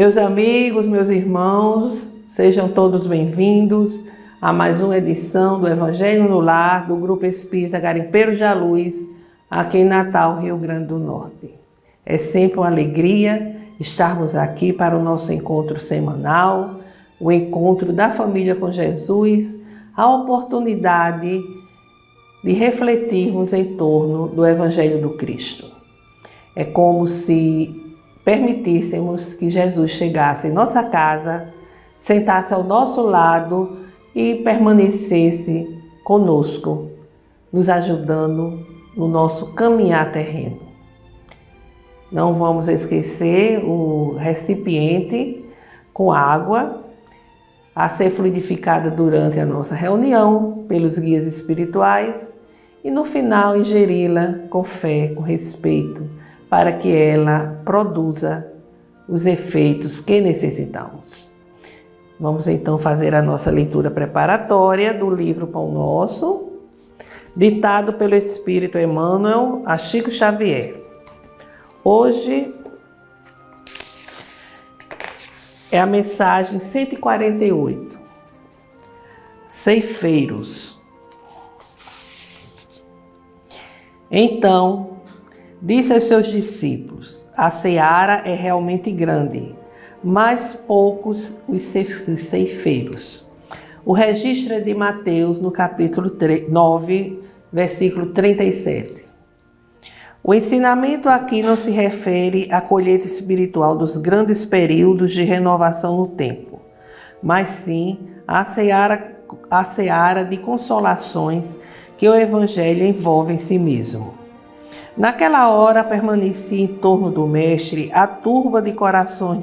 Meus amigos, meus irmãos, sejam todos bem-vindos a mais uma edição do Evangelho no Lar do Grupo Espírita Garimpeiros da Luz, aqui em Natal, Rio Grande do Norte. É sempre uma alegria estarmos aqui para o nosso encontro semanal, o encontro da família com Jesus, a oportunidade de refletirmos em torno do Evangelho do Cristo. É como se permitíssemos que Jesus chegasse em nossa casa, sentasse ao nosso lado e permanecesse conosco, nos ajudando no nosso caminhar terreno. Não vamos esquecer o recipiente com água a ser fluidificada durante a nossa reunião pelos guias espirituais e no final ingeri-la com fé, com respeito, para que ela produza os efeitos que necessitamos. Vamos então fazer a nossa leitura preparatória do livro Pão Nosso, ditado pelo Espírito Emmanuel a Chico Xavier. Hoje é a mensagem 148. Ceifeiros. Então, disse aos seus discípulos: a seara é realmente grande, mas poucos os ceifeiros. O registro é de Mateus, no capítulo 9, versículo 37. O ensinamento aqui não se refere à colheita espiritual dos grandes períodos de renovação no tempo, mas sim à seara de consolações que o Evangelho envolve em si mesmo. Naquela hora permanecia em torno do Mestre a turba de corações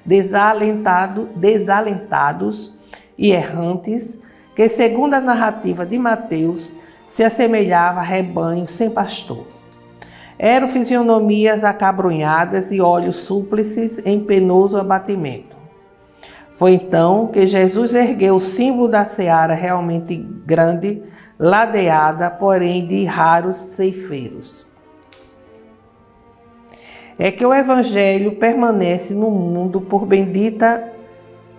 desalentados e errantes, que, segundo a narrativa de Mateus, se assemelhava a rebanho sem pastor. Eram fisionomias acabrunhadas e olhos súplices em penoso abatimento. Foi então que Jesus ergueu o símbolo da seara realmente grande, ladeada, porém de raros ceifeiros. É que o Evangelho permanece no mundo por bendita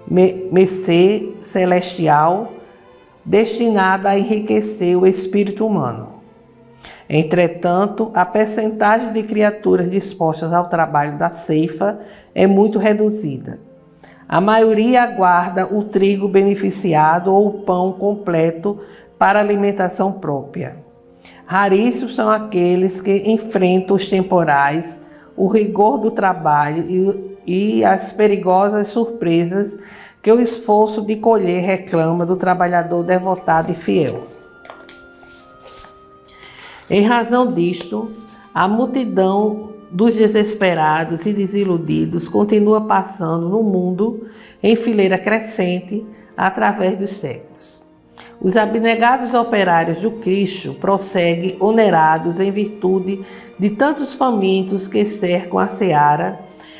mercê celestial, destinada a enriquecer o espírito humano. Entretanto, a percentagem de criaturas dispostas ao trabalho da ceifa é muito reduzida. A maioria aguarda o trigo beneficiado ou o pão completo para alimentação própria. Raríssimos são aqueles que enfrentam os temporais, o rigor do trabalho e as perigosas surpresas que o esforço de colher reclama do trabalhador devotado e fiel. Em razão disto, a multidão dos desesperados e desiludidos continua passando no mundo em fileira crescente através dos séculos. Os abnegados operários do Cristo prosseguem onerados em virtude de tantos famintos que cercam a seara,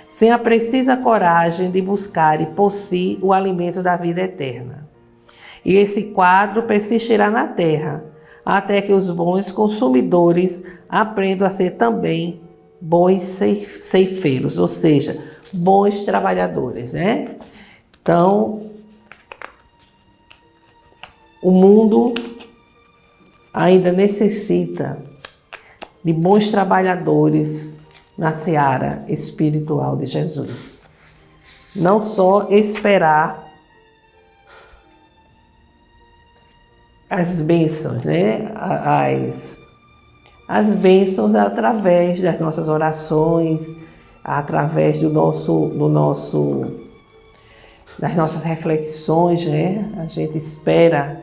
sem a precisa coragem de buscarem por si o alimento da vida eterna. E esse quadro persistirá na terra, até que os bons consumidores aprendam a ser também bons ceifeiros, ou seja, bons trabalhadores, né? Então, o mundo ainda necessita de bons trabalhadores na seara espiritual de Jesus. Não só esperar as bênçãos, né? As bênçãos através das nossas orações, através das nossas reflexões, né? A gente espera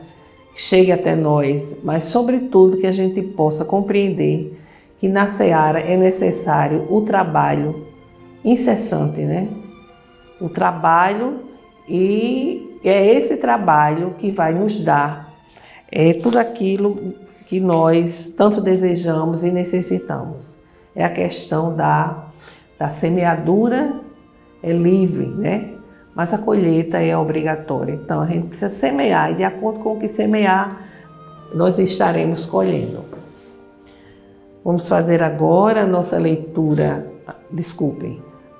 que chegue até nós, mas sobretudo que a gente possa compreender que na seara é necessário o trabalho incessante, né? O trabalho, e é esse trabalho que vai nos dar tudo aquilo que nós tanto desejamos e necessitamos. É a questão da semeadura, é livre, né? Mas a colheita é obrigatória. Então a gente precisa semear, e de acordo com o que semear, nós estaremos colhendo. Vamos fazer agora a nossa leitura,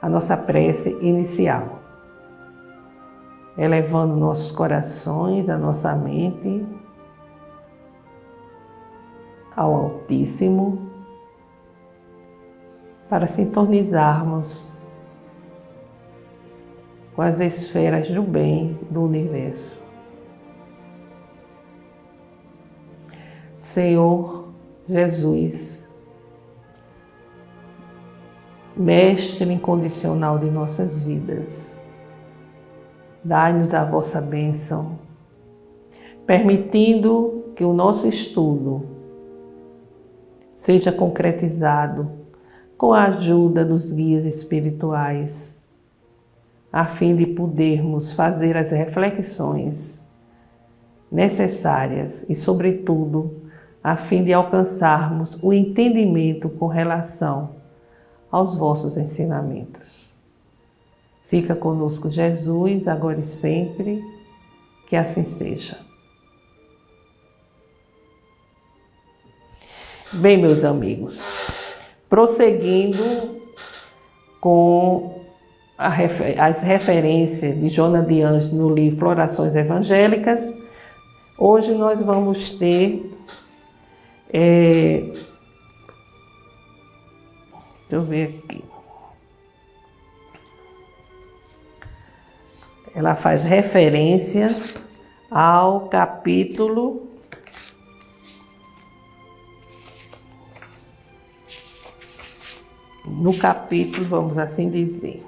a nossa prece inicial, elevando nossos corações, a nossa mente ao Altíssimo, para sintonizarmos com as esferas do bem do universo. Senhor Jesus, Mestre incondicional de nossas vidas, dai-nos a vossa bênção, permitindo que o nosso estudo seja concretizado com a ajuda dos guias espirituais, a fim de podermos fazer as reflexões necessárias e, sobretudo, a fim de alcançarmos o entendimento com relação aos vossos ensinamentos. Fica conosco, Jesus, agora e sempre, que assim seja. Bem, meus amigos, prosseguindo com as referências de Joana de Ângeles no livro Florações Evangélicas, hoje nós vamos ter, deixa eu ver aqui, ela faz referência ao capítulo no capítulo, vamos assim dizer,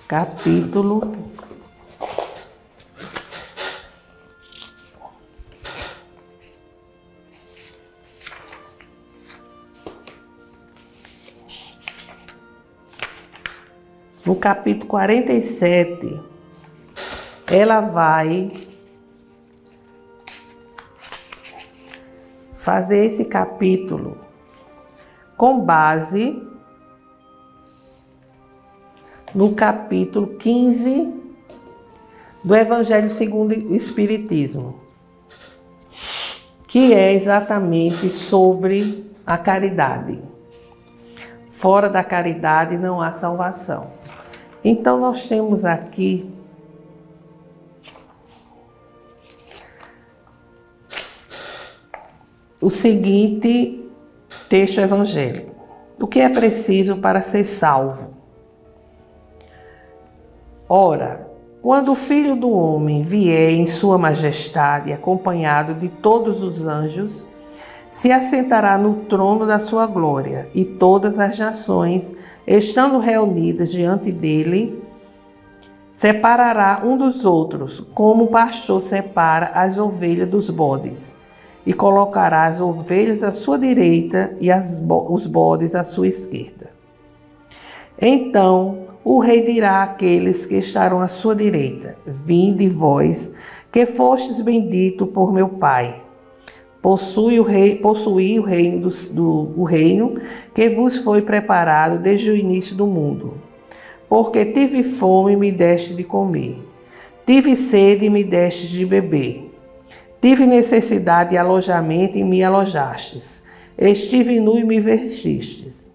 capítulo no capítulo 47, ela vai fazer esse capítulo com base no capítulo 15 do Evangelho segundo o Espiritismo, que é exatamente sobre a caridade. Fora da caridade não há salvação. Então nós temos aqui o seguinte texto evangélico: o que é preciso para ser salvo? Ora, quando o Filho do Homem vier em sua majestade, acompanhado de todos os anjos, se assentará no trono da sua glória, e todas as nações, estando reunidas diante dele, separará um dos outros, como o pastor separa as ovelhas dos bodes, e colocará as ovelhas à sua direita e os bodes à sua esquerda. Então o rei dirá àqueles que estarão à sua direita: vinde vós, que fostes bendito por meu Pai. Possuí o reino que vos foi preparado desde o início do mundo. Porque tive fome e me deste de comer, tive sede e me deste de beber. Tive necessidade de alojamento e me alojastes. Estive nu e me vestistes.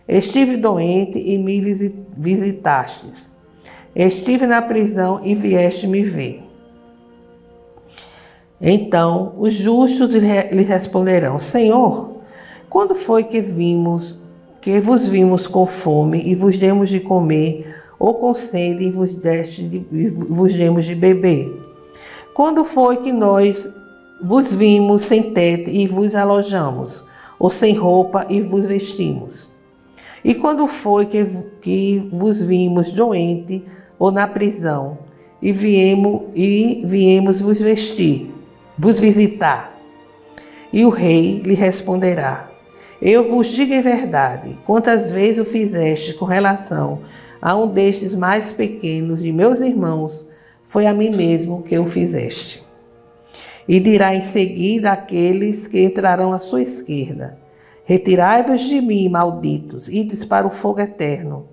Estive doente e me visitastes. Estive na prisão e vieste me ver. Então os justos lhe responderão: Senhor, quando foi que vos vimos com fome e vos demos de comer, ou com sede e vos demos de beber? Quando foi que nós vos vimos sem teto e vos alojamos, ou sem roupa e vos vestimos? E quando foi que vos vimos doente ou na prisão e viemos vos visitar? E o rei lhe responderá: eu vos digo em verdade, quantas vezes o fizeste com relação a um destes mais pequenos de meus irmãos, foi a mim mesmo que o fizeste. E dirá em seguida àqueles que entrarão à sua esquerda: retirai-vos de mim, malditos, ides para o fogo eterno,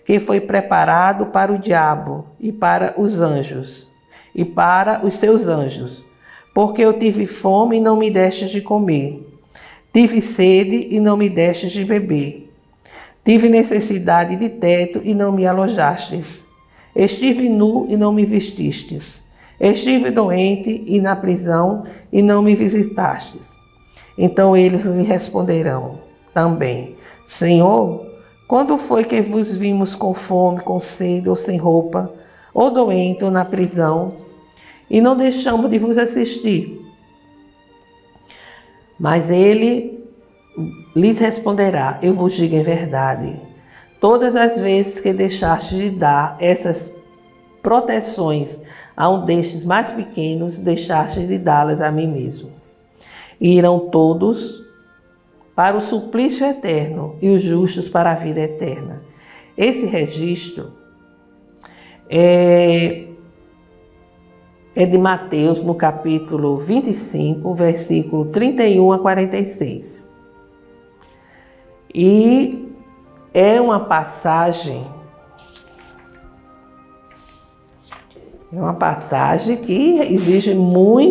que foi preparado para o diabo e para os anjos, e para os seus anjos. Porque eu tive fome e não me destes de comer, tive sede e não me destes de beber, Tive necessidade de teto e não me alojastes. Estive nu e não me vestistes. Estive doente e na prisão e não me visitastes. Então eles lhe responderão também: Senhor, quando foi que vos vimos com fome, com sede ou sem roupa, ou doente ou na prisão, e não deixamos de vos assistir? Mas ele lhes responderá: Eu vos digo em verdade, todas as vezes que deixastes de dar essas proteções a um destes mais pequenos, deixastes de dá-las a mim mesmo. E irão todos para o suplício eterno e os justos para a vida eterna. Esse registro é de Mateus, no capítulo 25, versículo 31 a 46. E é uma passagem que exige muitas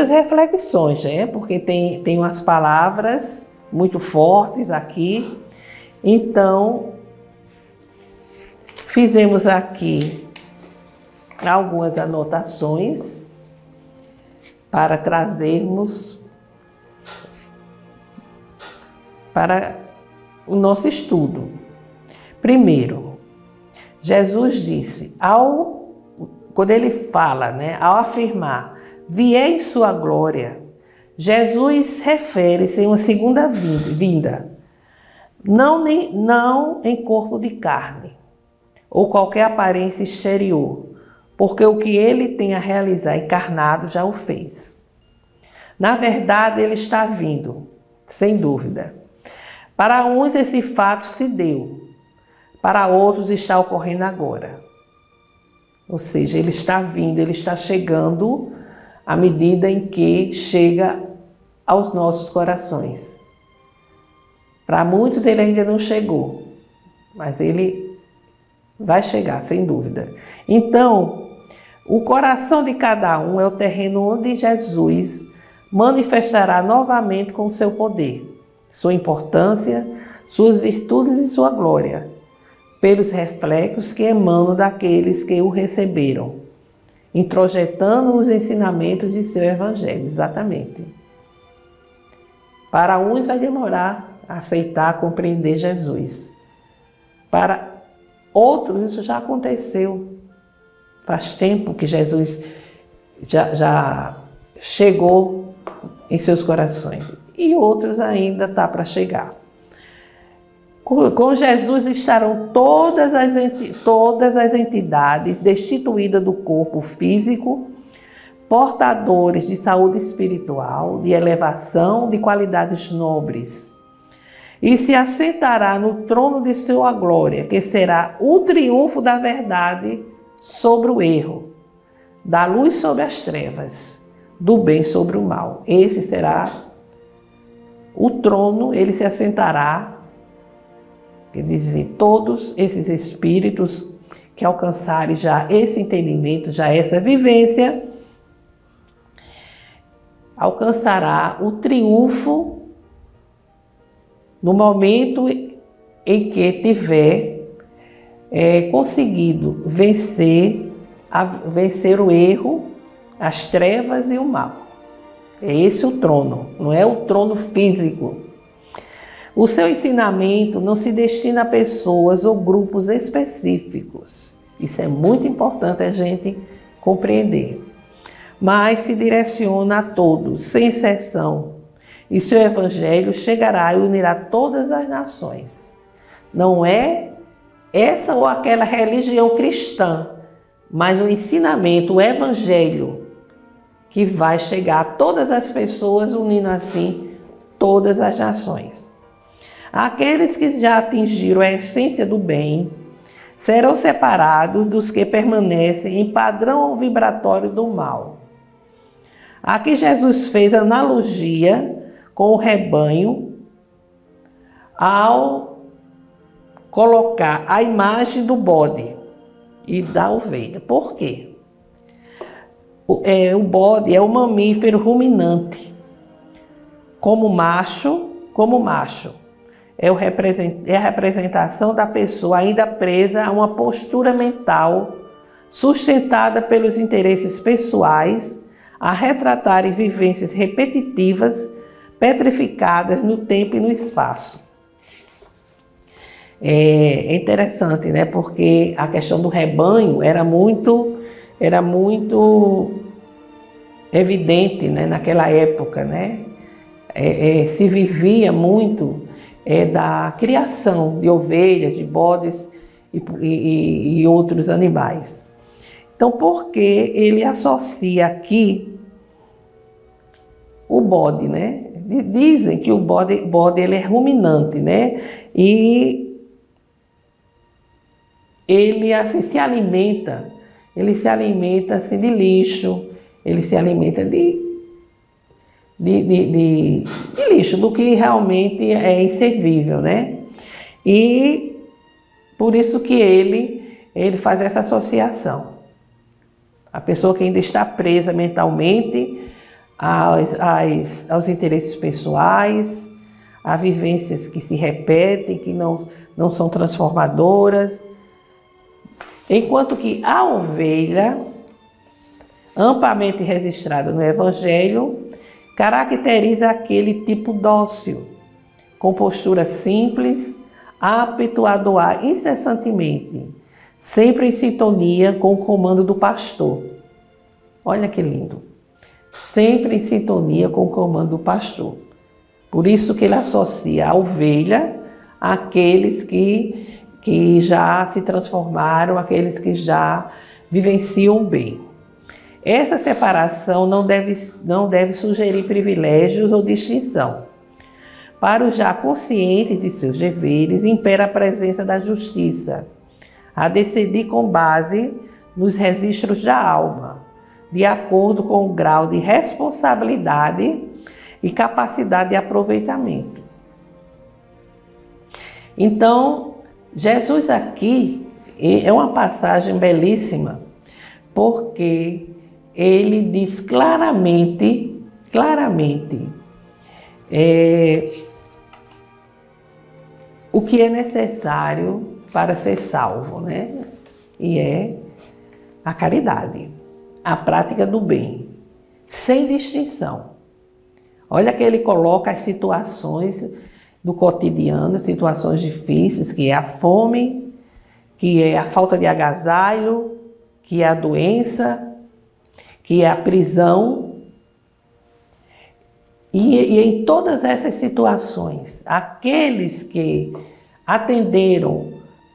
reflexões, né? Porque tem umas palavras muito fortes aqui. Então, fizemos aqui algumas anotações para trazermos para o nosso estudo. Primeiro, Jesus disse, quando ele fala, né, ao afirmar, vier em sua glória, Jesus refere-se em uma segunda vinda, não em corpo de carne, ou qualquer aparência exterior, porque o que ele tem a realizar encarnado já o fez. Na verdade, ele está vindo, sem dúvida. Para uns esse fato se deu, para outros está ocorrendo agora. Ou seja, ele está vindo, ele está chegando à medida em que chega aos nossos corações. Para muitos ele ainda não chegou, mas ele vai chegar, sem dúvida. Então, o coração de cada um é o terreno onde Jesus manifestará novamente com seu poder, sua importância, suas virtudes e sua glória, pelos reflexos que emanam daqueles que o receberam, introjetando os ensinamentos de seu evangelho, exatamente. Para uns vai demorar a aceitar, compreender Jesus. Para outros isso já aconteceu. Faz tempo que Jesus já chegou em seus corações. E outros ainda está para chegar. Com Jesus estarão todas as entidades destituídas do corpo físico, portadores de saúde espiritual, de elevação, de qualidades nobres. E se assentará no trono de sua glória, que será o triunfo da verdade sobre o erro, da luz sobre as trevas, do bem sobre o mal. Esse será o trono, ele se assentará, quer dizer, todos esses espíritos que alcançarem já esse entendimento, já essa vivência, alcançará o triunfo no momento em que tiver conseguido vencer o erro, as trevas e o mal. É esse o trono, não é o trono físico. O seu ensinamento não se destina a pessoas ou grupos específicos. Isso é muito importante a gente compreender. Mas se direciona a todos, sem exceção. E seu evangelho chegará e unirá todas as nações. Não é essa ou aquela religião cristã, mas o ensinamento, o evangelho, que vai chegar a todas as pessoas, unindo assim todas as nações. Aqueles que já atingiram a essência do bem serão separados dos que permanecem em padrão vibratório do mal. Aqui Jesus fez analogia com o rebanho ao colocar a imagem do bode e da ovelha. Por quê? O bode é um mamífero ruminante, como macho, é a representação da pessoa ainda presa a uma postura mental sustentada pelos interesses pessoais, a retratarem vivências repetitivas, petrificadas no tempo e no espaço. É interessante, né? Porque a questão do rebanho era muito evidente, né? Naquela época, né? Se vivia muito da criação de ovelhas, de bodes e outros animais. Então, por que ele associa aqui o bode, né? Dizem que o bode ele é ruminante, né? E ele assim, se alimenta assim, de lixo, ele se alimenta de lixo, do que realmente é inservível, né? E por isso que ele faz essa associação. A pessoa que ainda está presa mentalmente aos interesses pessoais, a vivências que se repetem, que não são transformadoras. Enquanto que a ovelha, amplamente registrada no Evangelho, caracteriza aquele tipo dócil, com postura simples, apto a doar incessantemente, sempre em sintonia com o comando do pastor. Olha que lindo! Sempre em sintonia com o comando do pastor. Por isso que ele associa a ovelha àqueles que já se transformaram, aqueles que já vivenciam bem. Essa separação não deve sugerir privilégios ou distinção. Para os já conscientes de seus deveres, impera a presença da justiça, a decidir com base nos registros da alma, de acordo com o grau de responsabilidade e capacidade de aproveitamento. Então, Jesus aqui é uma passagem belíssima, porque ele diz claramente, o que é necessário para ser salvo, né? E é a caridade, a prática do bem, sem distinção. Olha que ele coloca as situações do cotidiano, situações difíceis, que é a fome, que é a falta de agasalho, que é a doença, que é a prisão. E em todas essas situações, aqueles que atenderam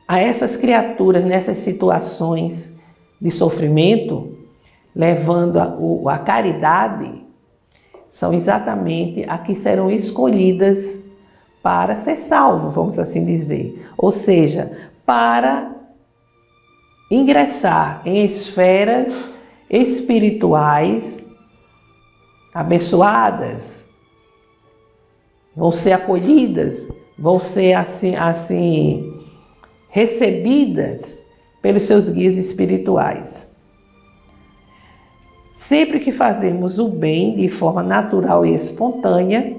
a essas criaturas nessas situações de sofrimento, levando a caridade, são exatamente as que serão escolhidas para ser salvo, vamos assim dizer. Ou seja, para ingressar em esferas espirituais abençoadas, vão ser acolhidas, vão ser assim recebidas pelos seus guias espirituais. Sempre que fazemos o bem de forma natural e espontânea,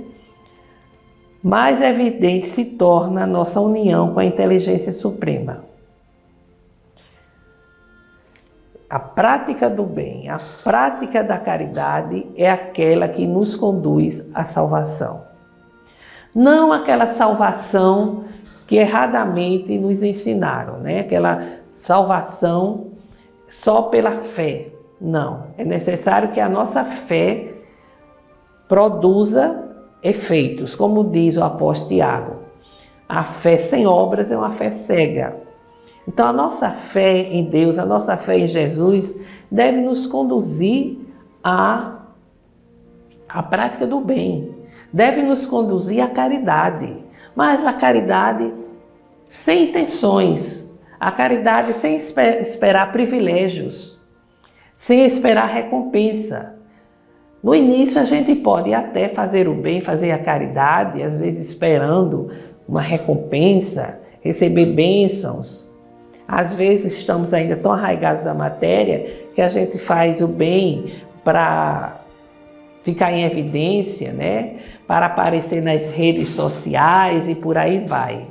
mais evidente se torna a nossa união com a inteligência suprema. A prática do bem, a prática da caridade é aquela que nos conduz à salvação. Não aquela salvação que erradamente nos ensinaram, né? Aquela salvação só pela fé. Não, é necessário que a nossa fé produza efeitos, como diz o apóstolo Tiago. A fé sem obras é uma fé cega. Então a nossa fé em Deus, a nossa fé em Jesus deve nos conduzir à prática do bem, deve nos conduzir à caridade, mas a caridade sem intenções, a caridade sem esperar privilégios, sem esperar recompensa. No início a gente pode até fazer o bem, fazer a caridade, às vezes esperando uma recompensa, receber bênçãos. Às vezes estamos ainda tão arraigados à matéria que a gente faz o bem para ficar em evidência, né? Para aparecer nas redes sociais e por aí vai.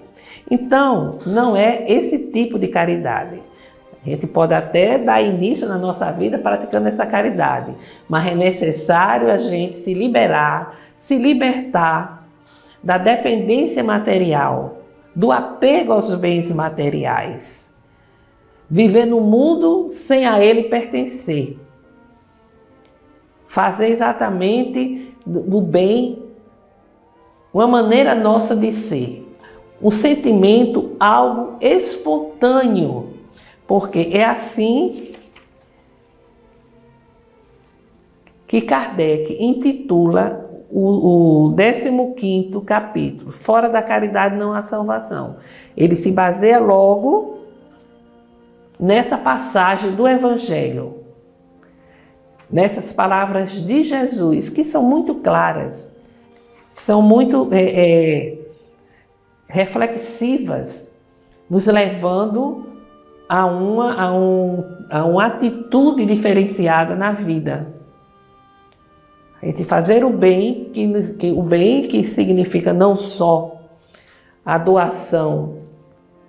Então, não é esse tipo de caridade. A gente pode até dar início na nossa vida praticando essa caridade, mas é necessário a gente se liberar, se libertar da dependência material, do apego aos bens materiais. Viver no mundo sem a ele pertencer. Fazer exatamente do bem uma maneira nossa de ser. Um sentimento, algo espontâneo. Porque é assim que Kardec intitula o 15º capítulo, Fora da caridade não há salvação. Ele se baseia logo nessa passagem do Evangelho, nessas palavras de Jesus, que são muito claras, são muito reflexivas, nos levando a uma atitude diferenciada na vida. A gente fazer o bem, o bem que significa não só a doação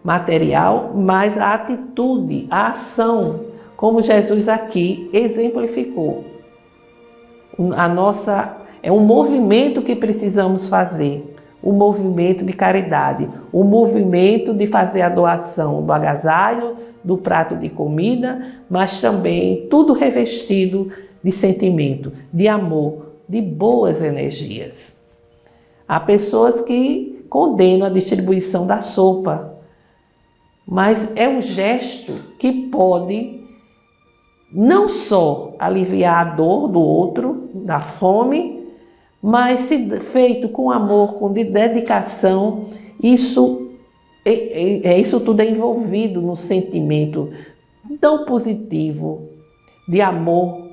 material, mas a atitude, a ação, como Jesus aqui exemplificou. É um movimento que precisamos fazer, o movimento de caridade, o movimento de fazer a doação do agasalho, do prato de comida, mas também tudo revestido de sentimento, de amor, de boas energias. Há pessoas que condenam a distribuição da sopa, mas é um gesto que pode não só aliviar a dor do outro, da fome, mas se feito com amor, com dedicação, isso tudo é envolvido no sentimento tão positivo de amor,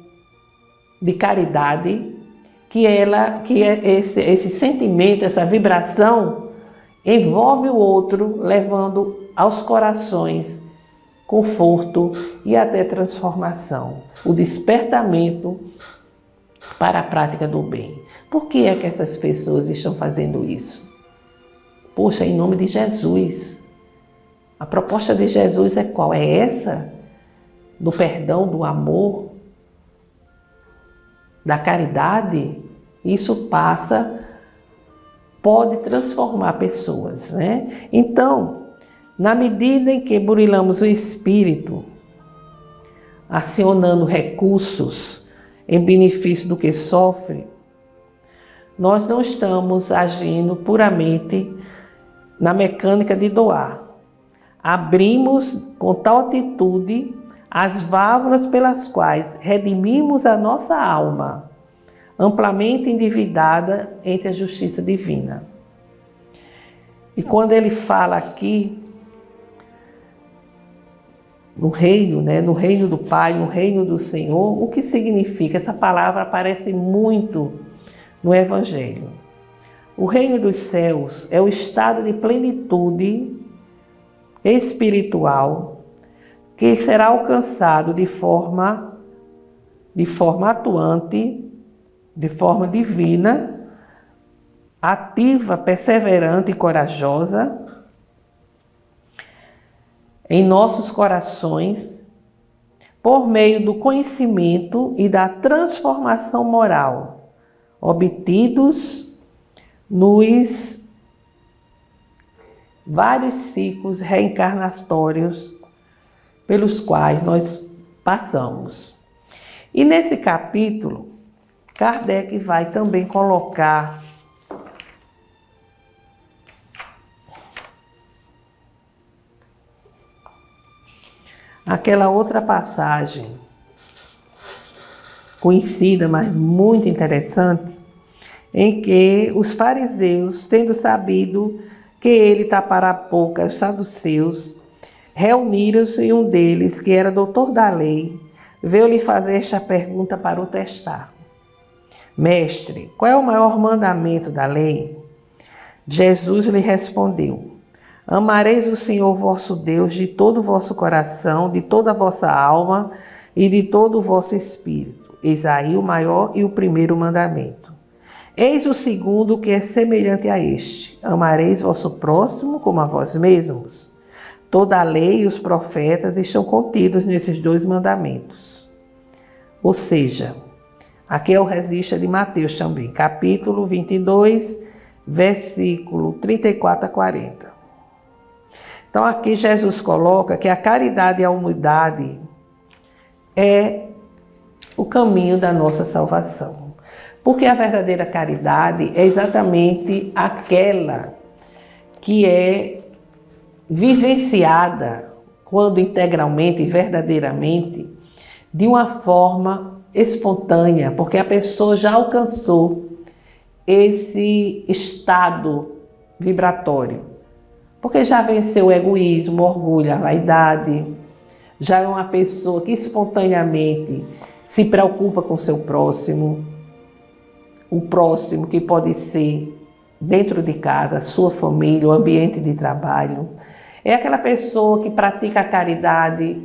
de caridade, esse sentimento, essa vibração envolve o outro, levando aos corações conforto e até transformação, o despertamento para a prática do bem. Por que é que essas pessoas estão fazendo isso? Poxa, em nome de Jesus. A proposta de Jesus é qual? É essa? Do perdão, do amor, da caridade? Isso pode transformar pessoas, né? Então, na medida em que burilamos o espírito, acionando recursos em benefício do que sofre, nós não estamos agindo puramente na mecânica de doar. Abrimos com tal atitude as válvulas pelas quais redimimos a nossa alma, amplamente endividada entre a justiça divina. E quando ele fala aqui no reino, né, no reino do Pai, no reino do Senhor, o que significa? Essa palavra aparece muito no Evangelho. O reino dos céus é o estado de plenitude espiritual que será alcançado de forma atuante, de forma divina, ativa, perseverante e corajosa, em nossos corações, por meio do conhecimento e da transformação moral, obtidos nos vários ciclos reencarnatórios pelos quais nós passamos. E nesse capítulo, Kardec vai também colocar aquela outra passagem conhecida, mas muito interessante, em que os fariseus, tendo sabido que ele tapara a boca aos saduceus, reuniram-se e um deles, que era doutor da lei, veio-lhe fazer esta pergunta para o testar. Mestre, qual é o maior mandamento da lei? Jesus lhe respondeu: amareis o Senhor vosso Deus de todo o vosso coração, de toda a vossa alma e de todo o vosso espírito. Eis aí o maior e o primeiro mandamento. Eis o segundo, que é semelhante a este: amareis vosso próximo como a vós mesmos. Toda a lei e os profetas estão contidos nesses 2 mandamentos. Ou seja, aqui é o registro de Mateus também, capítulo 22, versículo 34 a 40. Então aqui Jesus coloca que a caridade e a humildade é o caminho da nossa salvação. Porque a verdadeira caridade é exatamente aquela que é vivenciada quando integralmente e verdadeiramente de uma forma espontânea, porque a pessoa já alcançou esse estado vibratório, porque já venceu o egoísmo, o orgulho, a vaidade, já é uma pessoa que espontaneamente se preocupa com seu próximo, o próximo que pode ser dentro de casa, sua família, o ambiente de trabalho. É aquela pessoa que pratica a caridade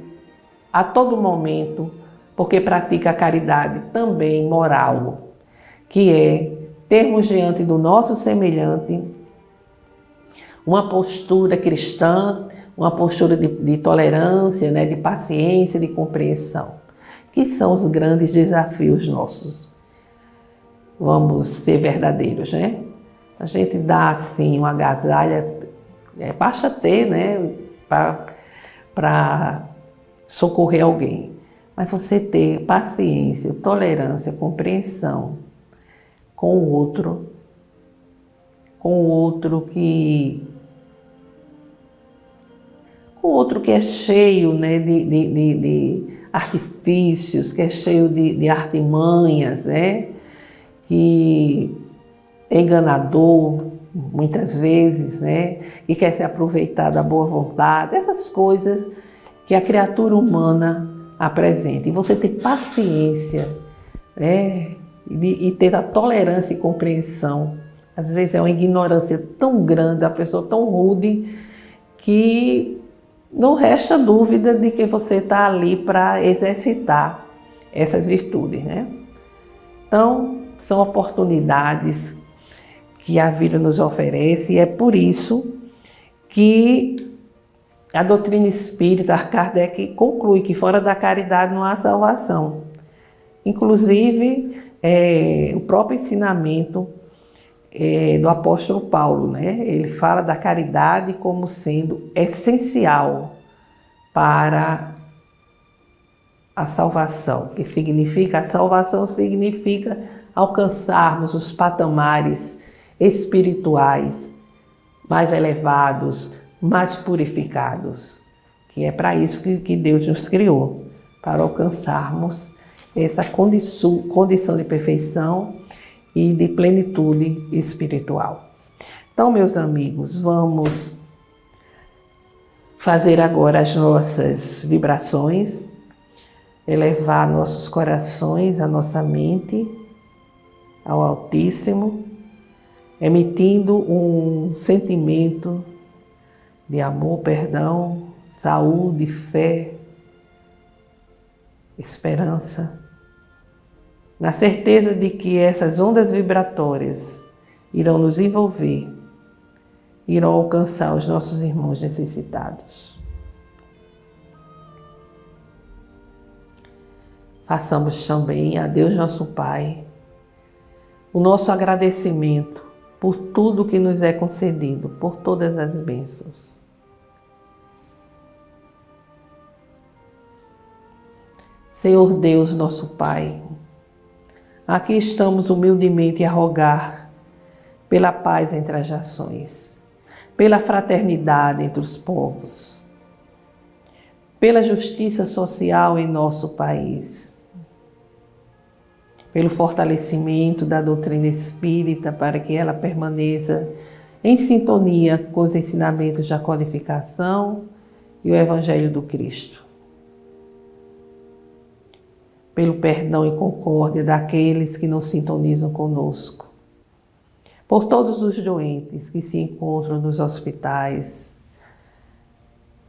a todo momento, porque pratica a caridade também moral, que é termos diante do nosso semelhante uma postura cristã, uma postura de tolerância, né, de paciência, de compreensão, que são os grandes desafios nossos. Vamos ser verdadeiros, né? A gente dá assim uma agasalha, basta ter, né, para socorrer alguém. Mas você ter paciência, tolerância, compreensão com o outro que é cheio, né, de artifícios, que é cheio de artimanhas, né, que é enganador muitas vezes, né, que quer se aproveitar da boa vontade, essas coisas que a criatura humana apresenta. E você ter paciência, né, e ter a tolerância e compreensão. Às vezes é uma ignorância tão grande, a pessoa tão rude, que não resta dúvida de que você está ali para exercitar essas virtudes, né? Então, são oportunidades que a vida nos oferece, e é por isso que a doutrina espírita, Kardec conclui que fora da caridade não há salvação. Inclusive, o próprio ensinamento do apóstolo Paulo, né? Ele fala da caridade como sendo essencial para a salvação, que significa, a salvação significa alcançarmos os patamares espirituais mais elevados, mais purificados, que é para isso que Deus nos criou, para alcançarmos essa condição de perfeição e de plenitude espiritual. Então, meus amigos, vamos fazer agora as nossas vibrações, elevar nossos corações, a nossa mente ao Altíssimo, emitindo um sentimento de amor, perdão, saúde, fé, esperança, na certeza de que essas ondas vibratórias irão nos envolver, irão alcançar os nossos irmãos necessitados. Façamos também a Deus nosso Pai o nosso agradecimento por tudo que nos é concedido, por todas as bênçãos. Senhor Deus, nosso Pai, aqui estamos humildemente a rogar pela paz entre as nações, pela fraternidade entre os povos, pela justiça social em nosso país, pelo fortalecimento da doutrina espírita para que ela permaneça em sintonia com os ensinamentos da codificação e o Evangelho do Cristo. Pelo perdão e concórdia daqueles que não sintonizam conosco. Por todos os doentes que se encontram nos hospitais,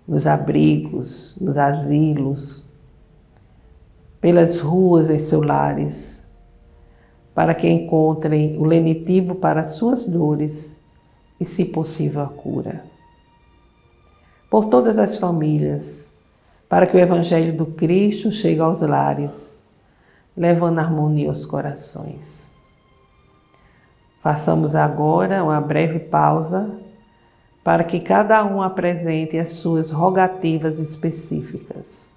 nos abrigos, nos asilos, pelas ruas em seus lares, para que encontrem o lenitivo para suas dores e, se possível, a cura. Por todas as famílias, para que o Evangelho do Cristo chegue aos lares, levando harmonia aos corações. Façamos agora uma breve pausa para que cada um apresente as suas rogativas específicas.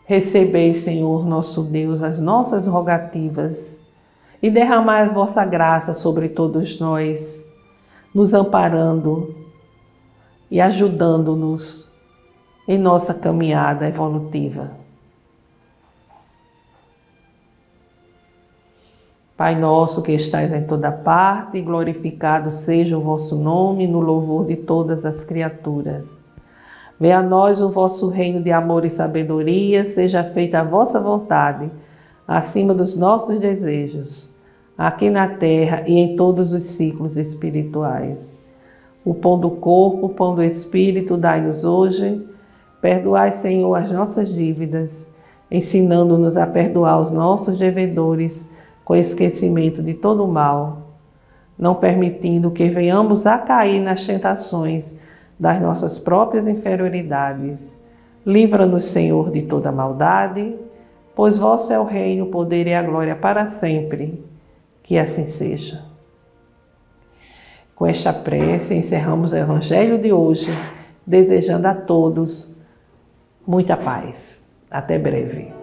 Recebei, Senhor nosso Deus, as nossas rogativas e derramai a vossa graça sobre todos nós, nos amparando e ajudando-nos em nossa caminhada evolutiva. Pai nosso que estais em toda parte, glorificado seja o vosso nome no louvor de todas as criaturas. Venha a nós o vosso reino de amor e sabedoria, seja feita a vossa vontade, acima dos nossos desejos, aqui na terra e em todos os ciclos espirituais. O pão do corpo, o pão do espírito, dai-nos hoje. Perdoai, Senhor, as nossas dívidas, ensinando-nos a perdoar os nossos devedores, com esquecimento de todo o mal, não permitindo que venhamos a cair nas tentações das nossas próprias inferioridades. Livra-nos, Senhor, de toda maldade, pois vosso é o reino, o poder e a glória para sempre. Que assim seja. Com esta prece, encerramos o Evangelho de hoje, desejando a todos muita paz. Até breve.